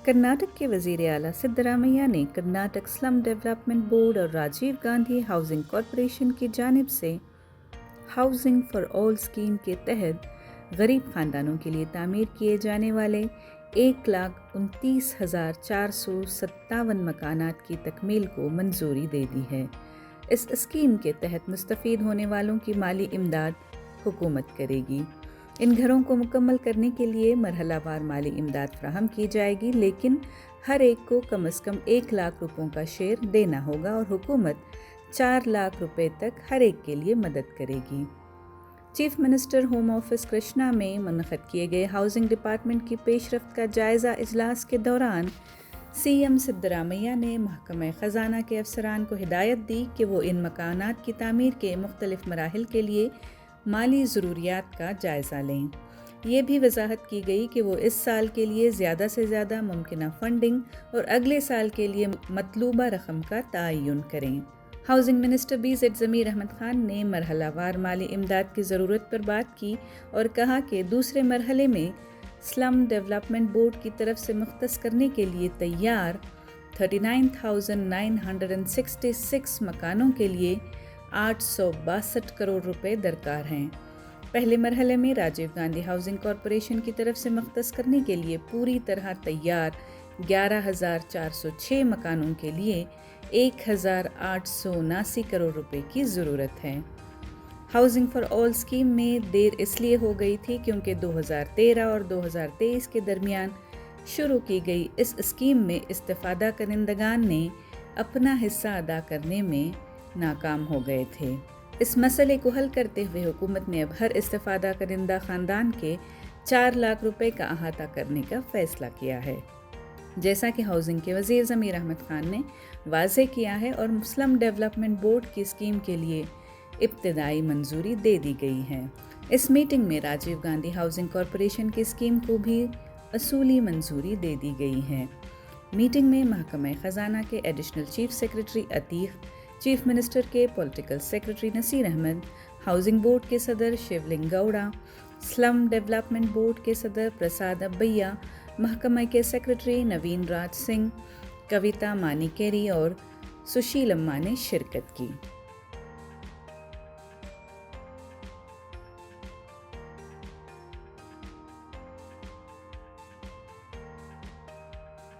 کرناٹک کے وزیر اعلیٰ سدرامیا نے کرناٹک سلم ڈیولپمنٹ بورڈ اور راجیو گاندھی ہاؤسنگ کارپوریشن کی جانب سے ہاؤسنگ فار آل اسکیم کے تحت غریب خاندانوں کے لیے تعمیر کیے جانے والے 1,29,457 مکانات کی تکمیل کو منظوری دے دی ہے۔ اس اسکیم کے تحت مستفید ہونے والوں کی مالی امداد حکومت کرے گی۔ ان گھروں کو مکمل کرنے کے لیے مرحلہ وار مالی امداد فراہم کی جائے گی، لیکن ہر ایک کو کم از کم 1 لاکھ روپوں کا شیئر دینا ہوگا اور حکومت 4 لاکھ روپے تک ہر ایک کے لیے مدد کرے گی۔ Chief minister home office Krishna میں منعقد کیے گئے ہاؤسنگ ڈپارٹمنٹ کی پیش رفت کا جائزہ اجلاس کے دوران سی ایم سدرامیا نے محکمہ خزانہ کے افسران کو ہدایت دی کہ وہ ان مکانات کی تعمیر کے مختلف مراحل کے لیے مالی ضروریات کا جائزہ لیں۔ یہ بھی وضاحت کی گئی کہ وہ اس سال کے لیے زیادہ سے زیادہ ممکنہ فنڈنگ اور اگلے سال کے لیے مطلوبہ رقم کا تعین کریں۔ ہاؤسنگ منسٹر بی زیڈ ضمیر احمد خان نے مرحلہ وار مالی امداد کی ضرورت پر بات کی اور کہا کہ دوسرے مرحلے میں سلم ڈیولپمنٹ بورڈ کی طرف سے مختص کرنے کے لیے تیار 39,966 مکانوں کے لیے 862 کروڑ روپے درکار ہیں۔ پہلے مرحلے میں راجیو گاندھی ہاؤسنگ کارپوریشن کی طرف سے مختص کرنے کے لیے پوری طرح تیار 11,406 مکانوں کے لیے 1,879 کروڑ روپے کی ضرورت ہے۔ ہاؤسنگ فار آل اسکیم میں دیر اس لیے ہو گئی تھی کیونکہ 2013 اور 2023 کے درمیان شروع کی گئی اس اسکیم میں استفادہ کنندگان نے اپنا حصہ ادا کرنے میں ناکام ہو گئے تھے۔ اس مسئلے کو حل کرتے ہوئے حکومت نے اب ہر استفادہ کنندہ خاندان کے 4 لاکھ روپے کا احاطہ کرنے کا فیصلہ کیا ہے، جیسا کہ ہاؤسنگ کے وزیر ضمیر احمد خان نے واضح کیا ہے، اور مسلم ڈیولپمنٹ بورڈ کی اسکیم کے لیے ابتدائی منظوری دے دی گئی ہے۔ اس میٹنگ میں راجیو گاندھی ہاؤسنگ کارپوریشن کی اسکیم کو بھی اصولی منظوری دے دی گئی ہے۔ میٹنگ میں محکمہ خزانہ کے additional chief secretary Atiq, chief minister کے political secretary Naseer Ahmed, housing board کے صدر شیولنگ گوڑا، سلم ڈیولپمنٹ بورڈ کے صدر پرساد ابیا، محکمہ کے سیکرٹری نوین راج سنگھ، کویتا مانیکیری اور سشیل اماں نے شرکت کی۔